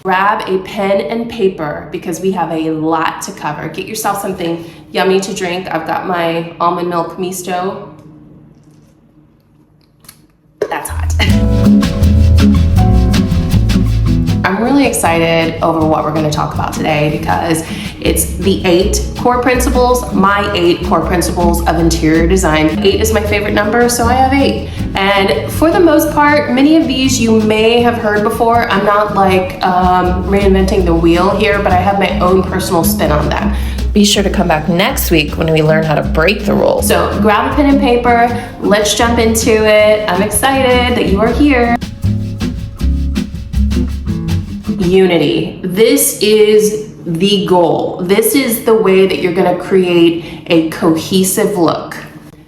Grab a pen and paper because we have a lot to cover. Get yourself something yummy to drink. I've got my almond milk misto. That's hot. I'm really excited over what we're going to talk about today because it's the 8 core principles, my 8 core principles of interior design. 8 is my favorite number, so I have 8. And for the most part, many of these you may have heard before. I'm not like reinventing the wheel here, but I have my own personal spin on that. Be sure to come back next week when we learn how to break the rules. So grab a pen and paper, let's jump into it. I'm excited that you are here. Unity. This is the goal. This is the way that you're going to create a cohesive look.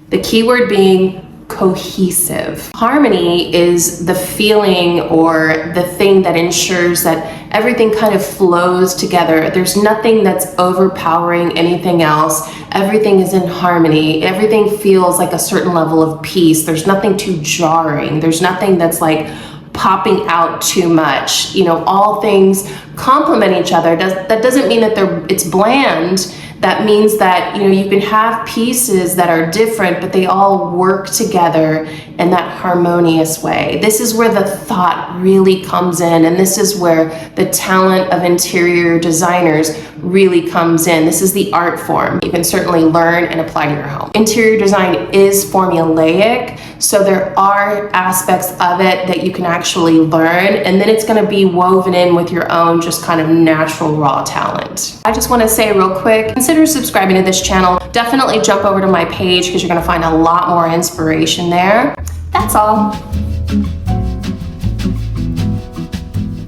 The keyword being cohesive. Harmony is the feeling or the thing that ensures that everything kind of flows together. There's nothing that's overpowering anything else. Everything is in harmony. Everything feels like a certain level of peace. There's nothing too jarring. There's nothing that's like popping out too much. You know, all things complement each other. That doesn't mean that it's bland. That means that, you know, you can have pieces that are different, but they all work together in that harmonious way. This is where the thought really comes in, and this is where the talent of interior designers really comes in. This is the art form you can certainly learn and apply to your home. Interior design is formulaic, so there are aspects of it that you can actually learn, and then it's going to be woven in with your own just kind of natural raw talent. I just want to say real quick, consider subscribing to this channel. Definitely jump over to my page because you're going to find a lot more inspiration there. That's all.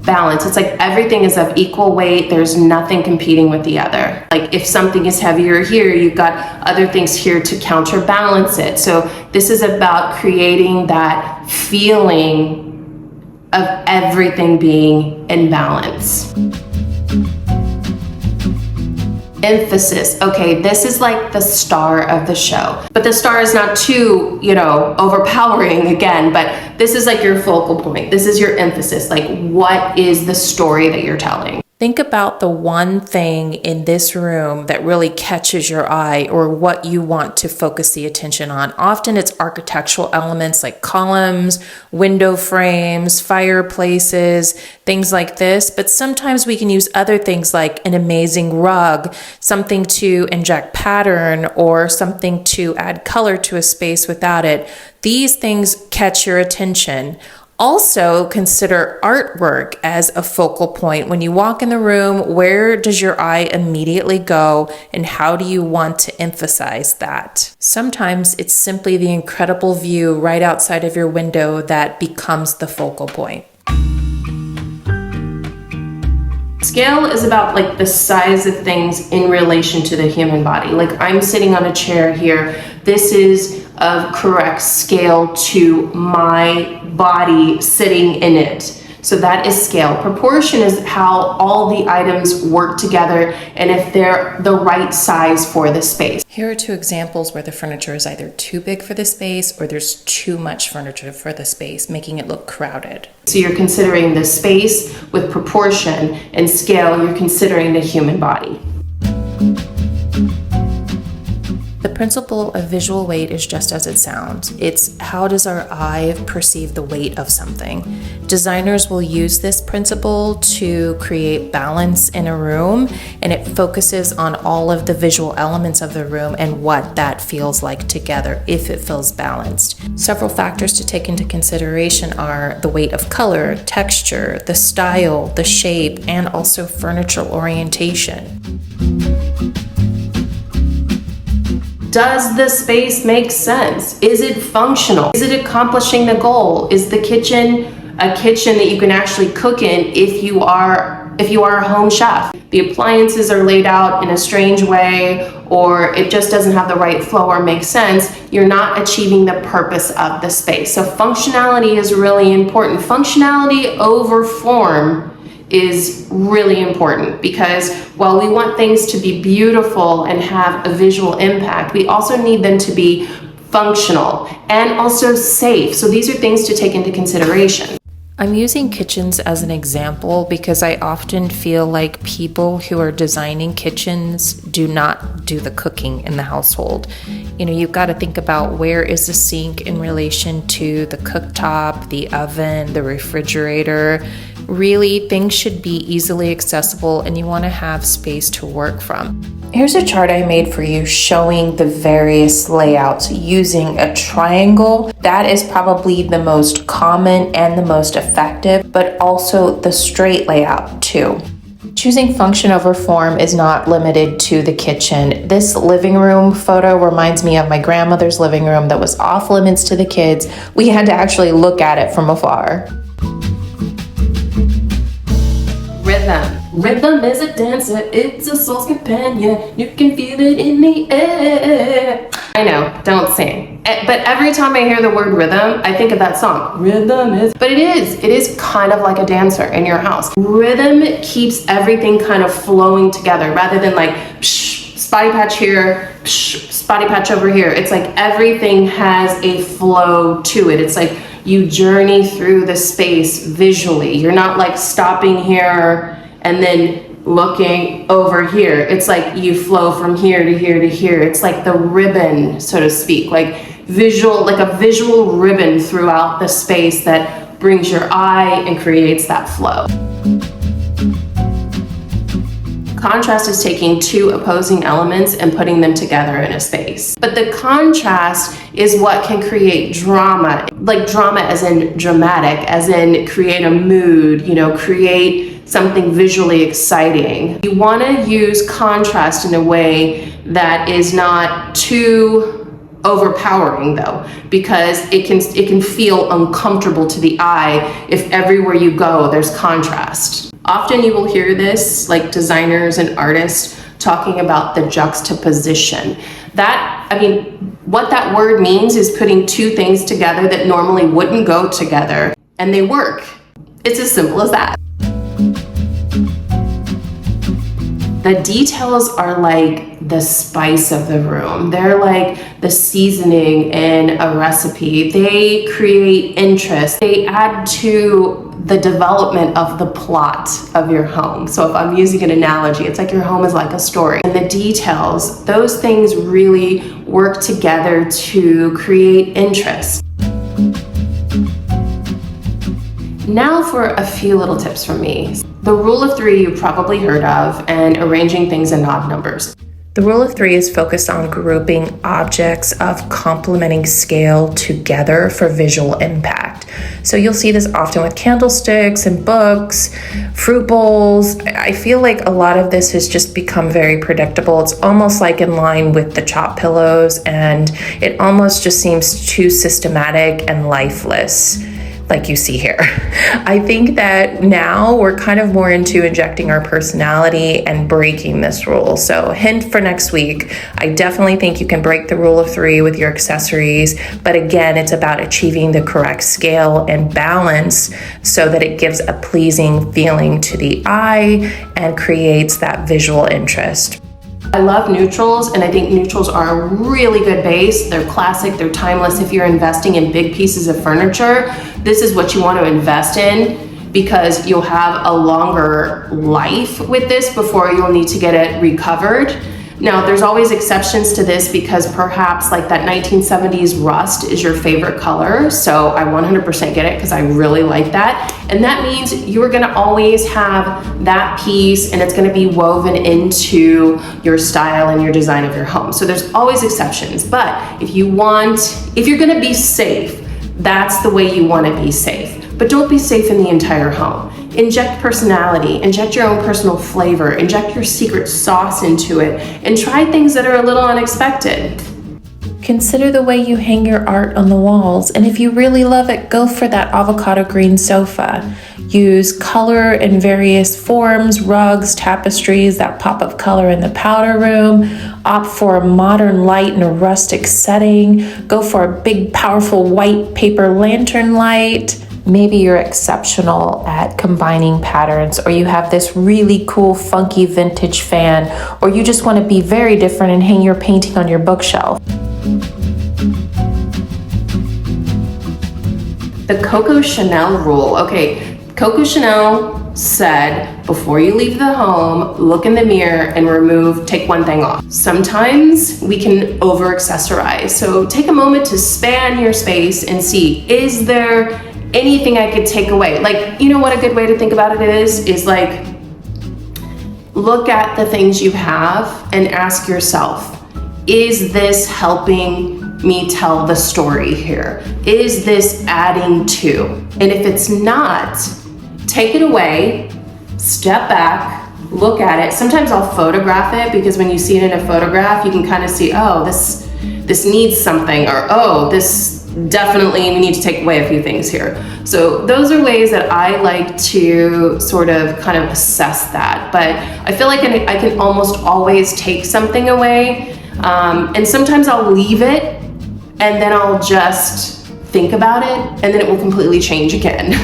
Balance. It's like everything is of equal weight. There's nothing competing with the other. Like if something is heavier here, you've got other things here to counterbalance it. So this is about creating that feeling of everything being in balance. Emphasis. Okay, this is like the star of the show, but the star is not too, you know, overpowering again, but this is like your focal point. This is your emphasis. Like, what is the story that you're telling? Think about the one thing in this room that really catches your eye or what you want to focus the attention on. Often it's architectural elements like columns, window frames, fireplaces, things like this. But sometimes we can use other things like an amazing rug, something to inject pattern, or something to add color to a space without it. These things catch your attention. Also, consider artwork as a focal point. When you walk in the room, where does your eye immediately go, and how do you want to emphasize that? Sometimes it's simply the incredible view right outside of your window that becomes the focal point. Scale is about like the size of things in relation to the human body. Like I'm sitting on a chair here. This is of correct scale to my body sitting in it. So that is scale. Proportion is how all the items work together and if they're the right size for the space. Here are 2 examples where the furniture is either too big for the space or there's too much furniture for the space, making it look crowded. So you're considering the space with proportion, and scale, you're considering the human body. The principle of visual weight is just as it sounds. It's how does our eye perceive the weight of something. Designers will use this principle to create balance in a room, and it focuses on all of the visual elements of the room and what that feels like together if it feels balanced. Several factors to take into consideration are the weight of color, texture, the style, the shape, and also furniture orientation. Does the space make sense? Is it functional? Is it accomplishing the goal? Is the kitchen a kitchen that you can actually cook in if you are a home chef? The appliances are laid out in a strange way, or it just doesn't have the right flow or make sense, you're not achieving the purpose of the space. So functionality is really important. Functionality over form is really important, because while we want things to be beautiful and have a visual impact, we also need them to be functional and also safe. So these are things to take into consideration. I'm using kitchens as an example because I often feel like people who are designing kitchens do not do the cooking in the household. You know, you've got to think about where is the sink in relation to the cooktop, the oven, the refrigerator. Really, things should be easily accessible and you want to have space to work from. Here's a chart I made for you showing the various layouts using a triangle. That is probably the most common and the most effective, but also the straight layout too. Choosing function over form is not limited to the kitchen. This living room photo reminds me of my grandmother's living room that was off limits to the kids. We had to actually look at it from afar. Rhythm. Rhythm is a dancer, it's a soul's companion. You can feel it in the air. I know, don't sing. But every time I hear the word rhythm, I think of that song. Rhythm is, but it is kind of like a dancer in your house. Rhythm keeps everything kind of flowing together rather than like, psh, spotty patch here, psh, spotty patch over here. It's like everything has a flow to it. It's like you journey through the space visually. You're not like stopping here and then looking over here. It's like you flow from here to here to here. It's like the ribbon, so to speak, like a visual ribbon throughout the space that brings your eye and creates that flow. Contrast is taking two opposing elements and putting them together in a space. But the contrast is what can create drama, like drama as in dramatic, as in create a mood, you know, create something visually exciting. You want to use contrast in a way that is not too overpowering though, because it can feel uncomfortable to the eye if everywhere you go there's contrast. Often you will hear this, like designers and artists talking about the juxtoposition. What that word means is putting two things together that normally wouldn't go together, and they work. It's as simple as that. The details are like the spice of the room. They're like the seasoning in a recipe. They create interest. They add to the development of the plot of your home. So if I'm using an analogy, it's like your home is like a story. And the details, those things really work together to create interest. Now for a few little tips from me. The rule of three you've probably heard of, and arranging things in odd numbers. The rule of three is focused on grouping objects of complementing scale together for visual impact. So you'll see this often with candlesticks and books, fruit bowls. I feel like a lot of this has just become very predictable. It's almost like in line with the chop pillows, and it almost just seems too systematic and lifeless, like you see here. I think that now we're kind of more into injecting our personality and breaking this rule. So hint for next week, I definitely think you can break the rule of three with your accessories, but again, it's about achieving the correct scale and balance so that it gives a pleasing feeling to the eye and creates that visual interest. I love neutrals, and I think neutrals are a really good base. They're classic, they're timeless. If you're investing in big pieces of furniture, this is what you want to invest in, because you'll have a longer life with this before you'll need to get it recovered. Now, there's always exceptions to this, because perhaps like that 1970s rust is your favorite color. So I 100% get it, because I really like that. And that means you're gonna always have that piece, and it's gonna be woven into your style and your design of your home. So there's always exceptions. But if you're gonna be safe, that's the way you wanna be safe. But don't be safe in the entire home. Inject personality, inject your own personal flavor, inject your secret sauce into it, and try things that are a little unexpected. Consider the way you hang your art on the walls, and if you really love it, go for that avocado green sofa. Use color in various forms, rugs, tapestries, that pop of color in the powder room. Opt for a modern light in a rustic setting. Go for a big, powerful white paper lantern light. Maybe you're exceptional at combining patterns, or you have this really cool, funky vintage fan, or you just want to be very different and hang your painting on your bookshelf. The Coco Chanel rule. Okay, Coco Chanel said, before you leave the home, look in the mirror and take one thing off. Sometimes we can over accessorize. So take a moment to span your space and see, is there anything I could take away? Like, you know what a good way to think about it is like, look at the things you have and ask yourself, is this helping me tell the story here? Is this adding to? And if it's not, take it away, step back, look at it. Sometimes I'll photograph it, because when you see it in a photograph, you can kind of see, oh, this needs something, or oh, this definitely, we need to take away a few things here. So those are ways that I like to sort of kind of assess that. But I feel like I can almost always take something away. And sometimes I'll leave it and then I'll just think about it, and then it will completely change again.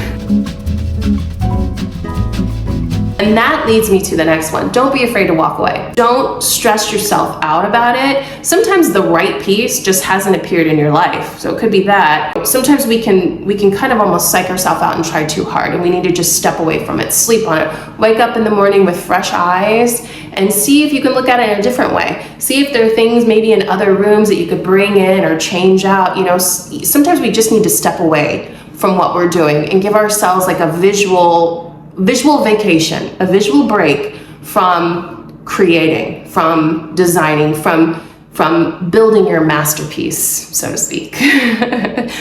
And that leads me to the next one. Don't be afraid to walk away. Don't stress yourself out about it. Sometimes the right piece just hasn't appeared in your life. So it could be that. Sometimes we can kind of almost psych ourselves out and try too hard, and we need to just step away from it, sleep on it, wake up in the morning with fresh eyes and see if you can look at it in a different way. See if there are things maybe in other rooms that you could bring in or change out. You know, sometimes we just need to step away from what we're doing and give ourselves like a visual vacation, a visual break from creating, from designing, from building your masterpiece, so to speak.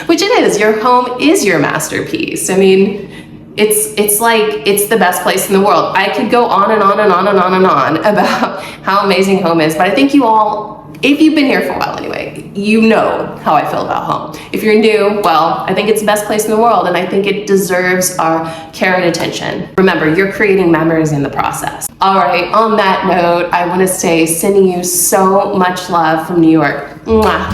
Which it is. Your home is your masterpiece. I mean, it's like, it's the best place in the world. I could go on and on and on and on and on about how amazing home is, but I think you all, if you've been here for a while anyway, you know how I feel about home. If you're new, well, I think it's the best place in the world, and I think it deserves our care and attention. Remember, you're creating memories in the process. All right, on that note, I want to say, sending you so much love from New York. Mwah.